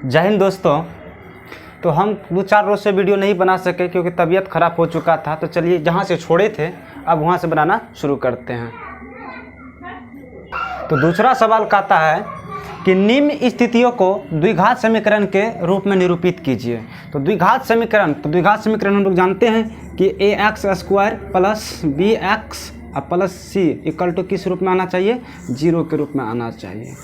जय हिंद दोस्तों। तो हम 2-4 रोज़ से वीडियो नहीं बना सके क्योंकि तबीयत ख़राब हो चुका था। तो चलिए जहाँ से छोड़े थे अब वहाँ से बनाना शुरू करते हैं। तो दूसरा सवाल कहता है कि निम्न स्थितियों को द्विघात समीकरण के रूप में निरूपित कीजिए। तो द्विघात समीकरण हम लोग जानते हैं कि ax² plus bx plus c equal to किस रूप में आना चाहिए? 0 के रूप में आना चाहिए।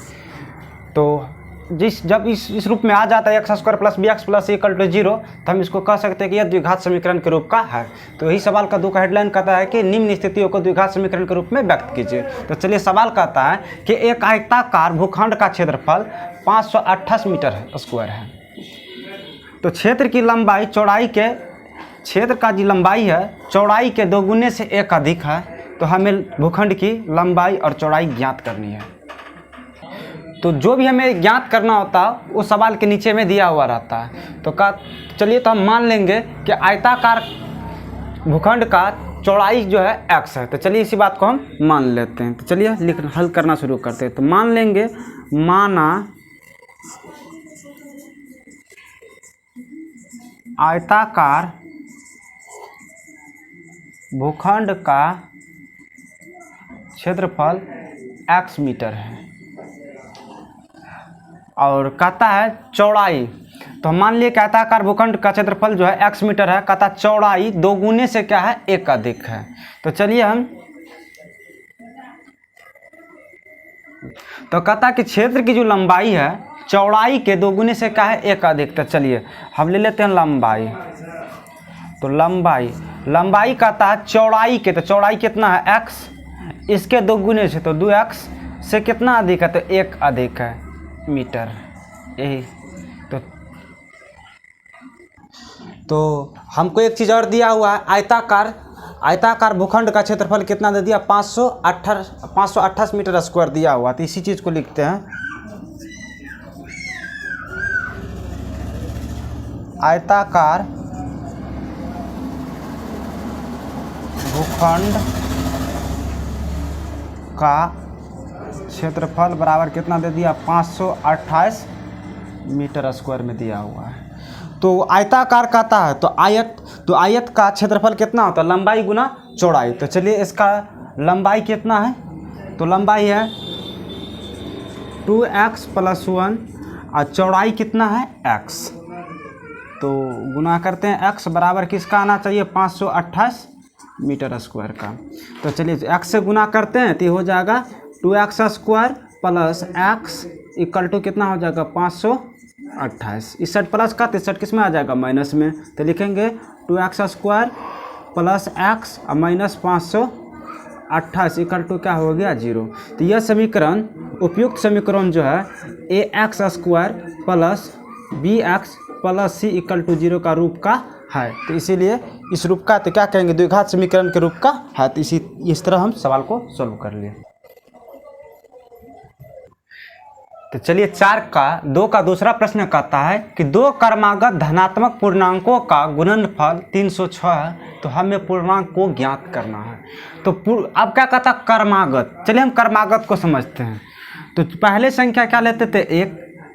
तो जब इस रूप में आ जाता है x² plus bx plus c equal to 0, तो हम इसको कह सकते हैं कि यह द्विघात समीकरण के रूप का है। तो यही सवाल का 2 का हेडलाइन कहता है कि निम्न स्थितियों को द्विघात समीकरण के रूप में व्यक्त कीजिए। तो चलिए सवाल कहता है कि एक आयताकार भूखंड का क्षेत्रफल 528 मीटर स्क्वायर है। तो क्षेत्र की लंबाई क्षेत्र का जो लंबाई है चौड़ाई के 2 गुने से 1 अधिक है। तो हमें भूखंड की लंबाई और चौड़ाई ज्ञात करनी है। तो जो भी हमें ज्ञात करना होता है वो सवाल के नीचे में दिया हुआ रहता है। तो चलिए तो हम मान लेंगे कि आयताकार भूखंड का चौड़ाई जो है x है। तो चलिए इसी बात को हम मान लेते हैं। तो चलिए हल करना शुरू करते हैं। तो मान लेंगे, माना आयताकार भूखंड का क्षेत्रफल x मीटर है और कहता है चौड़ाई। तो हम मान लिए कि आयताकार भूखंड का क्षेत्रफल जो है x मीटर है, कहता चौड़ाई 2 गुने से क्या है? 1 अधिक है। तो चलिए तो कहता कि क्षेत्र की जो लंबाई है चौड़ाई के 2 गुने से क्या है? 1 अधिक। तो चलिए हम ले लेते हैं लंबाई। तो लंबाई कहता है चौड़ाई के, तो चौड़ाई कितना है? x, इसके 2 गुने से तो 2x से कितना अधिक है? तो 1 अधिक है मीटर। यही तो हमको एक चीज़ और दिया हुआ है, आयताकार भूखंड का क्षेत्रफल कितना दे दिया? 528 मीटर स्क्वायर दिया हुआ। तो इसी चीज़ को लिखते हैं, आयताकार भूखंड का क्षेत्रफल बराबर कितना दे दिया? 528 मीटर स्क्वायर में दिया हुआ है। तो आयताकार कहता है तो आयत का क्षेत्रफल कितना होता है? लंबाई गुना चौड़ाई। तो चलिए इसका लंबाई कितना है? तो लंबाई है 2x + 1 और चौड़ाई कितना है? x। तो गुना करते हैं, x बराबर किसका आना चाहिए? 528 मीटर स्क्वायर का। तो चलिए x से गुना करते हैं तो हो जाएगा 2x² plus x equal to कितना हो जाएगा? 528। इस साइड प्लस का, तो इस साइड किस में आ जाएगा? माइनस में। तो लिखेंगे 2x² प्लस x और माइनस 528 इक्वल टू क्या हो गया? 0। तो यह समीकरण, उपयुक्त समीकरण जो है ax² plus bx plus c equal to 0 का रूप का है। तो इसीलिए इस रूप का तो क्या कहेंगे? द्विघात समीकरण के रूप का है। तो इस तरह हम सवाल को सॉल्व कर लिए। तो चलिए 2 का दूसरा प्रश्न कहता है कि 2 क्रमागत धनात्मक पूर्णांकों का गुणनफल 306 है। तो हमें पूर्णांक को ज्ञात करना है। तो अब क्या कहता है? क्रमागत। चलिए हम क्रमागत को समझते हैं। तो पहले संख्या क्या लेते थे? 1।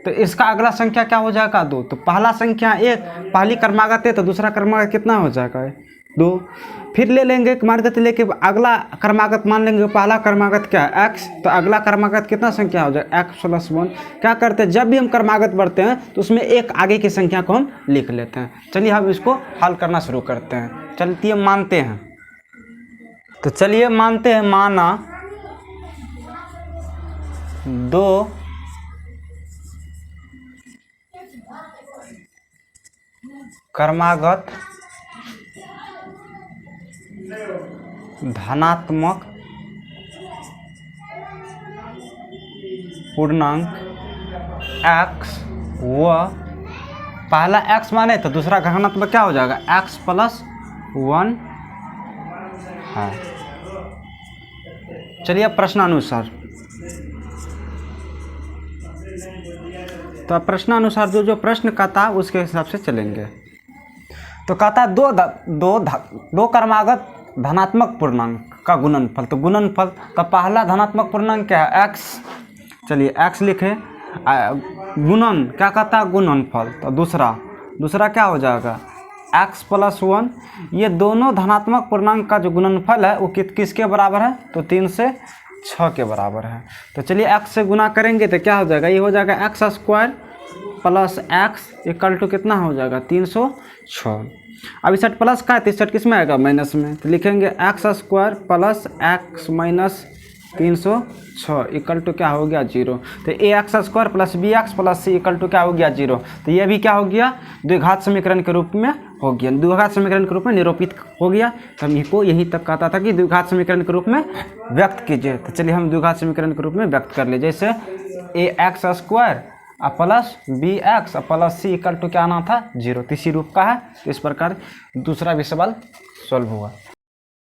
तो इसका अगला संख्या क्या हो जाएगा? 2। तो पहला संख्या 1, पहली क्रमागत है, तो दूसरा क्रमागत कितना हो जाएगा? 2। फिर ले लेंगे क्रमागत लेके अगला क्रमागत मान लेंगे। पहला क्रमागत क्या है? x। तो अगला क्रमागत कितना संख्या हो जाएगा? x + 1। क्या करते हैं? जब भी हम क्रमागत बढ़ते हैं तो उसमें एक आगे की संख्या को हम लिख लेते हैं। चलिए हम इसको हल करना शुरू करते हैं। चलिए मानते हैं। तो चलिए मानते हैं, माना 2 क्रमागत धनात्मक पूर्णांक x व पहला x माने तो दूसरा घनात्मक क्या हो जाएगा? x + 1 है। चलिए प्रश्नानुसार, तो प्रश्नानुसार जो प्रश्न कहता उसके हिसाब से चलेंगे। तो कहता है दो क्रमागत धनात्मक पूर्णांक का गुणनफल। तो गुणनफल का पहला धनात्मक पूर्णांक क्या है? x। चलिए x लिखे गुणन क्या कहता है, गुणनफल। तो दूसरा क्या हो जाएगा, x + 1। ये दोनों धनात्मक पूर्णांक का जो गुणनफल है वो किसके बराबर है, तो 3 से 6 के बराबर है। तो चलिए x से गुना करेंगे तो क्या हो जाएगा, ये हो जाएगा x² + x = कितना हो जाएगा, 306। अब इस साइड प्लस का है तो इस साइड किस में आएगा, माइनस में। तो लिखेंगे x² + x - 306 = क्या हो गया, 0। तो ax² + bx + c = क्या हो गया, 0। तो ये भी क्या हो गया, द्विघात समीकरण के रूप में हो गया, द्विघात समीकरण के रूप में निरूपित हो गया। तो हम इसको यही तक कहता था कि द्विघात समीकरण के रूप में व्यक्त कीजिए। तो चलिए हम द्विघात समीकरण के रूप में व्यक्त कर ले, जैसे ax² + bx + c = क्या आना था, 0। तो इसी रूप का है। तो इस प्रकार दूसरा भी सवाल सॉल्व हुआ।